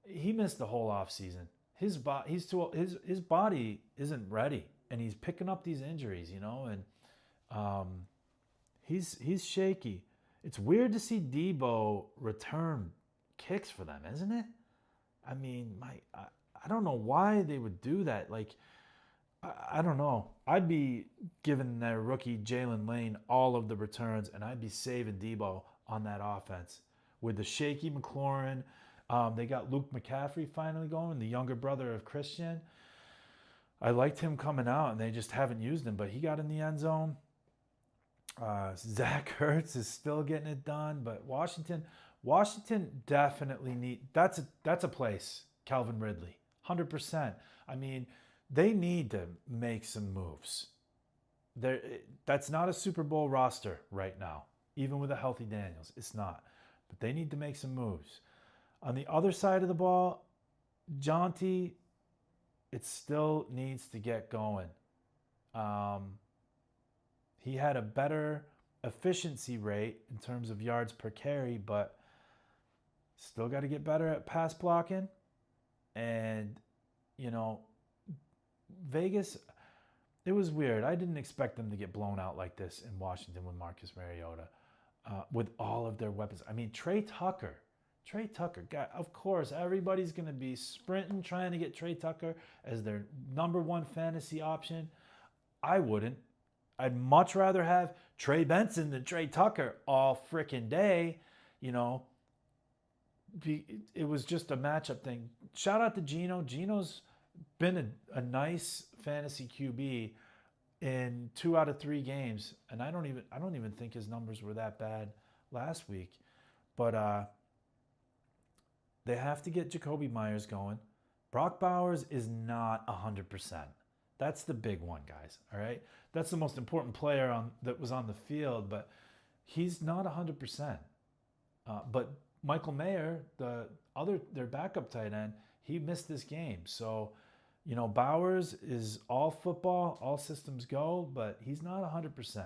[SPEAKER 1] he missed the whole offseason. His body isn't ready, and he's picking up these injuries, and he's shaky. It's weird to see Debo return kicks for them, isn't it? I mean, I don't know why they would do that. Like, I don't know. I'd be giving their rookie Jalen Lane all of the returns, and I'd be saving Debo on that offense. With the shaky McLaurin, they got Luke McCaffrey finally going, the younger brother of Christian. I liked him coming out, and they just haven't used him, but he got in the end zone. Zach Ertz is still getting it done, but Washington definitely that's a place, Calvin Ridley, 100%. I mean, they need to make some moves. That's not a Super Bowl roster right now, even with a healthy Daniels. It's not. But they need to make some moves. On the other side of the ball, Jonty, it still needs to get going. He had a better efficiency rate in terms of yards per carry, but still got to get better at pass blocking. And, Vegas, it was weird. I didn't expect them to get blown out like this in Washington with Marcus Mariota, with all of their weapons. I mean, Trey Tucker, God, of course, everybody's going to be sprinting, trying to get Trey Tucker as their number 1 fantasy option. I wouldn't. I'd much rather have Trey Benson than Trey Tucker all freaking day. It was just a matchup thing. Shout out to Geno. Geno's been a nice fantasy QB in 2 out of 3 games, and I don't even think his numbers were that bad last week. But They have to get Jacoby Myers going. Brock Bowers is not 100%. That's the big one, guys. All right, that's the most important player that was on the field, but he's not 100%. But Michael Mayer, their backup tight end, he missed this game. So, Bowers is all football, all systems go, but he's not 100%.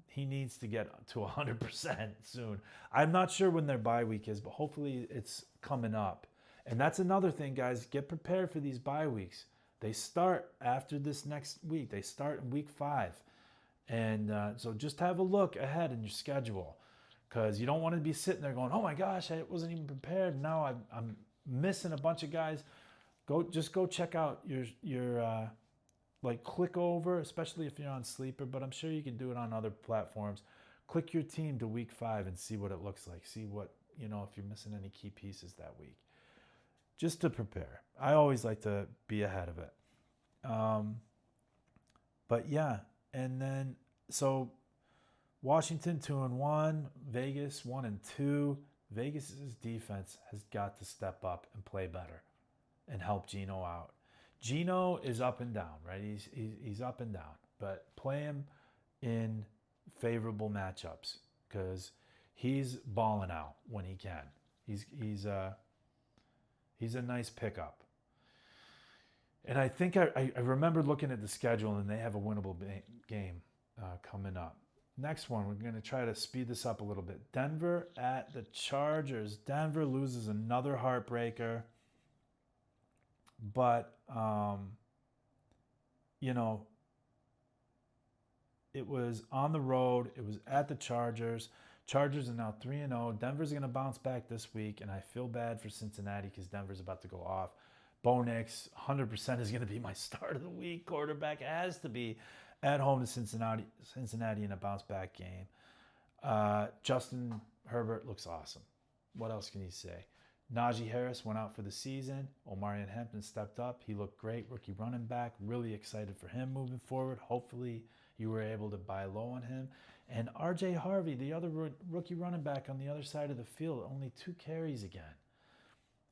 [SPEAKER 1] He needs to get to 100% soon. I'm not sure when their bye week is, but hopefully it's coming up. And that's another thing, guys. Get prepared for these bye weeks. They start after this next week. They start in week 5. And so just have a look ahead in your schedule, because you don't want to be sitting there going, oh my gosh, I wasn't even prepared. Now I'm missing a bunch of guys. Go check out your click over, especially if you're on Sleeper, but I'm sure you can do it on other platforms. Click your team to week 5 and see what it looks like. See what, if you're missing any key pieces that week. Just to prepare. I always like to be ahead of it. But yeah, and then so Washington 2-1, Vegas 1-2. Vegas's defense has got to step up and play better and help Geno out. Geno is up and down, right? He's up and down, but play him in favorable matchups because he's balling out when he can. He's a nice pickup. And I think I remember looking at the schedule, and they have a winnable game coming up. Next one, we're going to try to speed this up a little bit. Denver at the Chargers. Denver loses another heartbreaker. But, it was on the road. It was at the Chargers. Chargers are now 3-0. Denver's going to bounce back this week, and I feel bad for Cincinnati because Denver's about to go off. Bo Nix, 100% is going to be my start of the week. Quarterback has to be at home to Cincinnati in a bounce-back game. Justin Herbert looks awesome. What else can you say? Najee Harris went out for the season. Omarion Hampton stepped up. He looked great. Rookie running back. Really excited for him moving forward. Hopefully you were able to buy low on him. And R.J. Harvey, the other rookie running back on the other side of the field, only 2 carries again.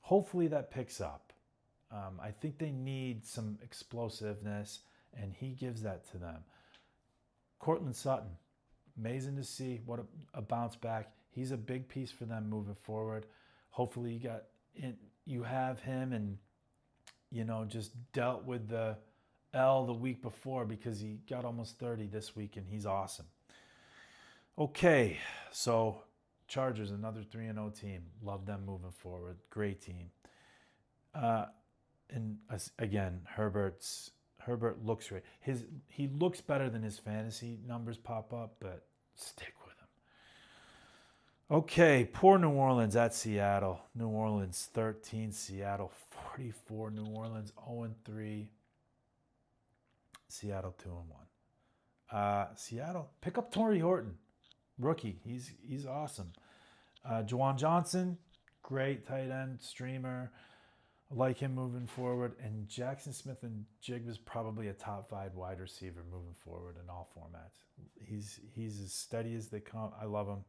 [SPEAKER 1] Hopefully that picks up. I think they need some explosiveness, and he gives that to them. Cortland Sutton, amazing to see. What a bounce back. He's a big piece for them moving forward. Hopefully you have him and, just dealt with the L the week before because he got almost 30 this week, and he's awesome. Okay, so Chargers, another 3-0 team. Love them moving forward. Great team. And again, Herbert looks great. He looks better than his fantasy numbers pop up, but stick with him. Okay, poor New Orleans at Seattle. New Orleans 13, Seattle 44. New Orleans 0-3. Seattle 2-1. Seattle, pick up Torrey Horton, rookie. He's awesome. Juwan Johnson, great tight end, streamer. I like him moving forward. And Jackson Smith and Jig was probably a top 5 wide receiver moving forward in all formats. He's as steady as they come. I love him.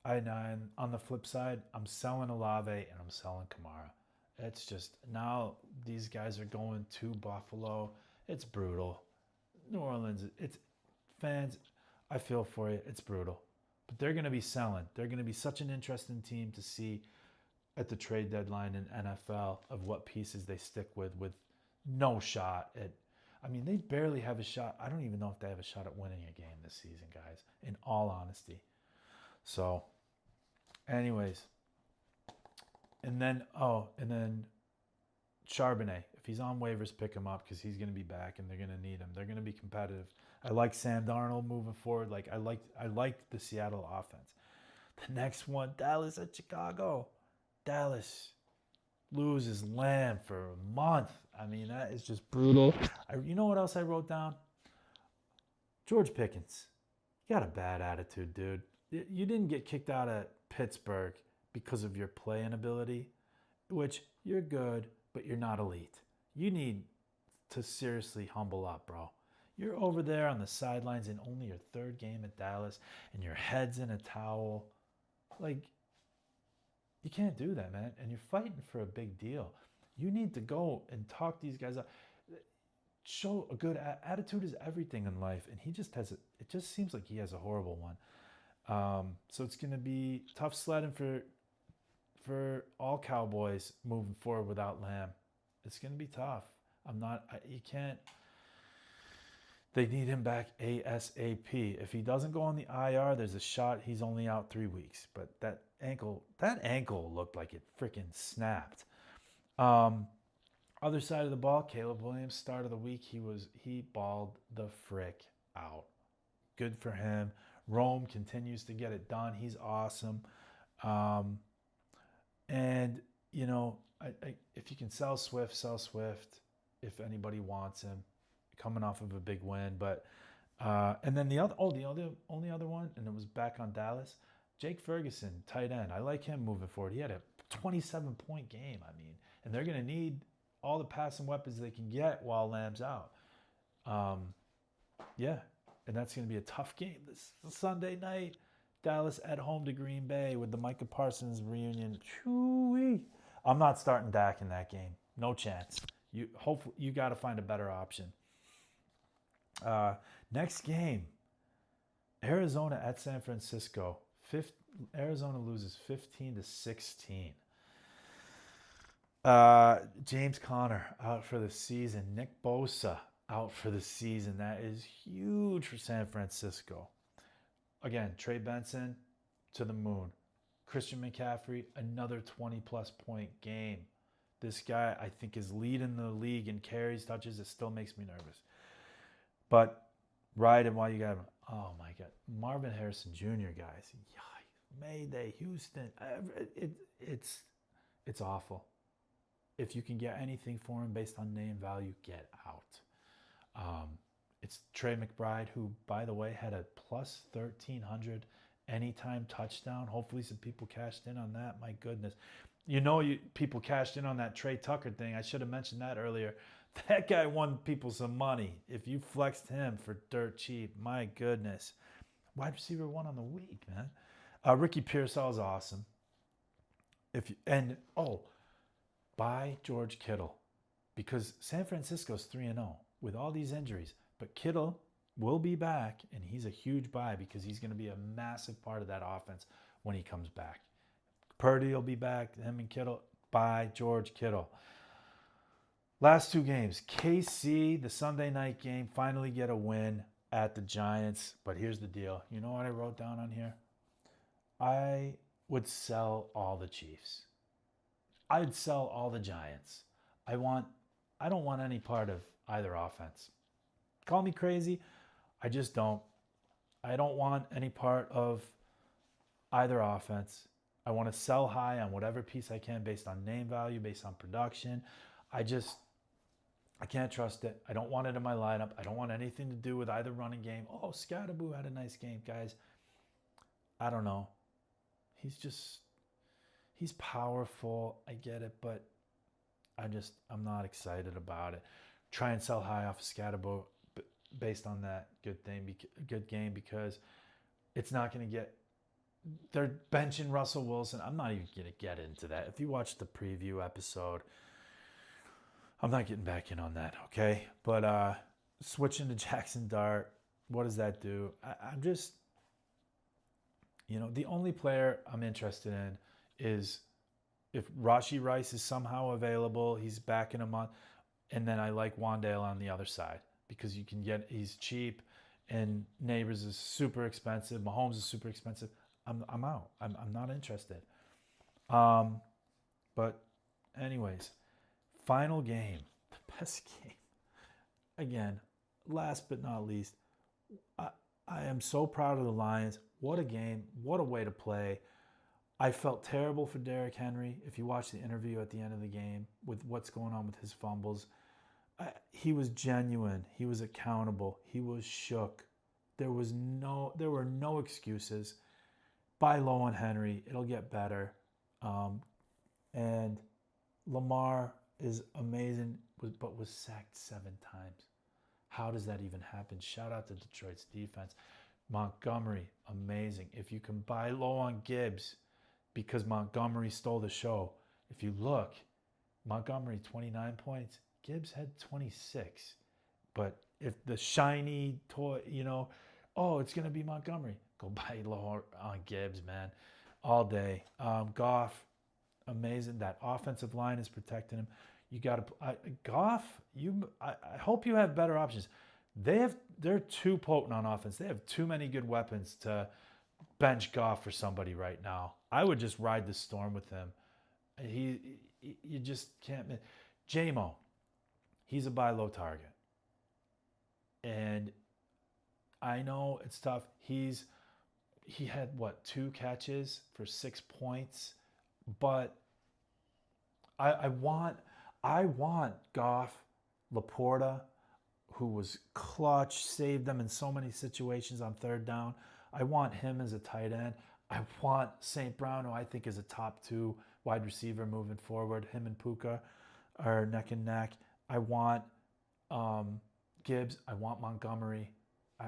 [SPEAKER 1] And on the flip side, I'm selling Olave and I'm selling Kamara. It's just now these guys are going to Buffalo. It's brutal. New Orleans, it's fans, I feel for you. It's brutal. But they're going to be selling. They're going to be such an interesting team to see at the trade deadline in NFL of what pieces they stick with no shot at. I mean, they barely have a shot. I don't even know if they have a shot at winning a game this season, guys, in all honesty. So, anyways. And then Charbonnet. If he's on waivers, pick him up because he's going to be back and they're going to need him. They're going to be competitive. I like Sam Darnold moving forward. I like the Seattle offense. The next one, Dallas at Chicago. Dallas loses Lamb for a month. I mean, that is just brutal. You know what else I wrote down? George Pickens. You got a bad attitude, dude. You didn't get kicked out of Pittsburgh because of your playing ability, which you're good, but you're not elite. You need to seriously humble up, bro. You're over there on the sidelines in only your 3rd game at Dallas, and your head's in a towel. Like, You can't do that, man. And you're fighting for a big deal. You need to go and talk these guys up. Show a good attitude is everything in life, and he just has it just seems like he has a horrible one. So it's going to be tough sledding for all Cowboys moving forward without Lamb. It's going to be tough. You can't. They need him back ASAP. If he doesn't go on the IR, there's a shot he's only out 3 weeks. But that ankle looked like it freaking snapped. Other side of the ball, Caleb Williams, start of the week, he balled the frick out. Good for him. Rome continues to get it done. He's awesome. And, you know, if you can sell Swift, sell Swift if anybody wants him, coming off of a big win. But and then the only other one, and it was back on Dallas, Jake Ferguson, tight end. I like him moving forward. He had a 27-point game, I mean, and they're going to need all the passing weapons they can get while Lamb's out. Yeah, and that's going to be a tough game this Sunday night. Dallas at home to Green Bay with the Micah Parsons reunion. Choo-wee. I'm not starting Dak in that game. No chance. You got to find a better option. Next game, Arizona at San Francisco. Arizona loses 15-16. James Conner out for the season. Nick Bosa out for the season. That is huge for San Francisco. Again, Trey Benson to the moon. Christian McCaffrey, another 20-plus point game. This guy, I think, is leading the league in carries, touches. It still makes me nervous. But ride him while you got him. Oh, my God. Marvin Harrison Jr., guys. Yikes. Mayday, Houston. It's awful. If you can get anything for him based on name value, get out. It's Trey McBride, who, by the way, had a plus 1,300 anytime touchdown. Hopefully some people cashed in on that. My goodness. People cashed in on that Trey Tucker thing. I should have mentioned that earlier. That guy won people some money. If you flexed him for dirt cheap, my goodness. Wide receiver 1 on the week, man. Ricky Pearsall is awesome. Buy George Kittle, because San Francisco's 3-0 with all these injuries. But Kittle will be back, and he's a huge buy because he's going to be a massive part of that offense when he comes back. Purdy will be back, him and Kittle. Buy George Kittle. Last 2 games. KC, the Sunday night game, finally get a win at the Giants. But here's the deal. You know what I wrote down on here? I would sell all the Chiefs. I'd sell all the Giants. I don't want any part of either offense. Call me crazy. I just don't. I don't want any part of either offense. I want to sell high on whatever piece I can based on name value, based on production. I can't trust it. I don't want it in my lineup. I don't want anything to do with either running game. Oh, Scatterboo had a nice game, guys. I don't know. He's powerful. I get it, but I'm not excited about it. Try and sell high off of Scatterboo based on that good game, because it's not going to get. They're benching Russell Wilson. I'm not even going to get into that. If you watch the preview episode, I'm not getting back in on that, okay? But switching to Jackson Dart, what does that do? I'm just, the only player I'm interested in is if Rashee Rice is somehow available, he's back in a month. And then I like Wan'Dale on the other side because he's cheap, and Neighbors is super expensive. Mahomes is super expensive. I'm out. I'm not interested. But anyways, final game, the best game. Again, last but not least, I am so proud of the Lions. What a game. What a way to play. I felt terrible for Derrick Henry. If you watch the interview at the end of the game with what's going on with his fumbles, he was genuine. He was accountable. He was shook. There were no excuses. Buy low on Henry. It'll get better. And Lamar is amazing, but was sacked 7 times. How does that even happen? Shout out to Detroit's defense. Montgomery, amazing. If you can buy low on Gibbs, because Montgomery stole the show. If you look, Montgomery 29 points, Gibbs had 26. But if the shiny toy, oh, it's going to be Montgomery, go buy low on Gibbs, man, all day. Goff, amazing. That offensive line is protecting him. You got to Goff. I hope you have better options. They're too potent on offense. They have too many good weapons to bench Goff for somebody right now. I would just ride the storm with him. You just can't. J-Mo, he's a buy low target, and I know it's tough. He had 2 catches for 6 points, but I want Goff, Laporta, who was clutch, saved them in so many situations on third down. I want him as a tight end. I want St. Brown, who I think is a top 2 wide receiver moving forward. Him and Puka are neck and neck. I want Gibbs. I want Montgomery.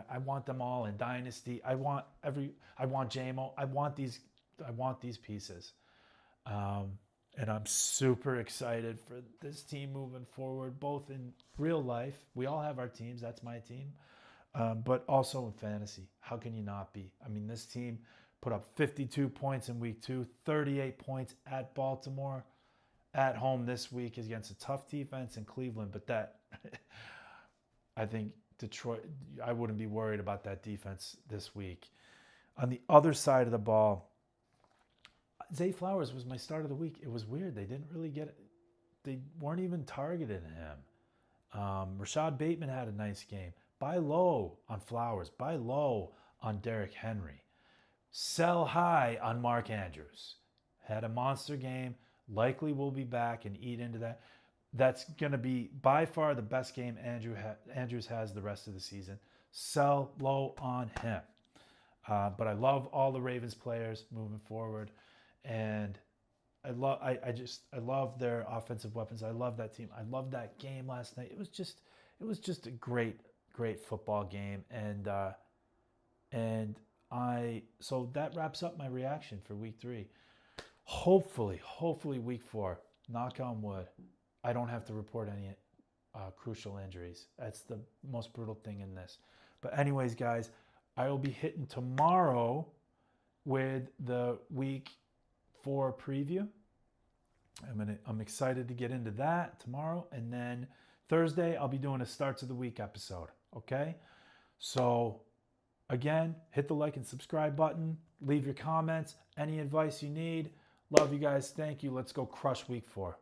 [SPEAKER 1] I want them all in Dynasty. I want J-Mo. I want these pieces. And I'm super excited for this team moving forward, both in real life. We all have our teams. That's my team. But also in fantasy. How can you not be? I mean, this team put up 52 points in week 2, 38 points at Baltimore, at home this week against a tough defense in Cleveland. But that, I think Detroit, I wouldn't be worried about that defense this week. On the other side of the ball, Zay Flowers was my start of the week. It was weird. They didn't really get it. They weren't even targeting him. Rashad Bateman had a nice game. Buy low on Flowers. Buy low on Derrick Henry. Sell high on Mark Andrews. Had a monster game. Likely will be back and eat into that. That's going to be by far the best game Andrews has the rest of the season. Sell low on him. But I love all the Ravens players moving forward. And I love their offensive weapons. I love that team. I love that game last night. It was just a great football game. So that wraps up my reaction for week 3. Hopefully week 4, knock on wood, I don't have to report any crucial injuries. That's the most brutal thing in this. But anyways, guys, I will be hitting tomorrow with the week 4 preview. I'm excited to get into that tomorrow. And then Thursday, I'll be doing a starts of the week episode. Okay? So again, hit the like and subscribe button. Leave your comments. Any advice you need. Love you guys. Thank you. Let's go crush week 4.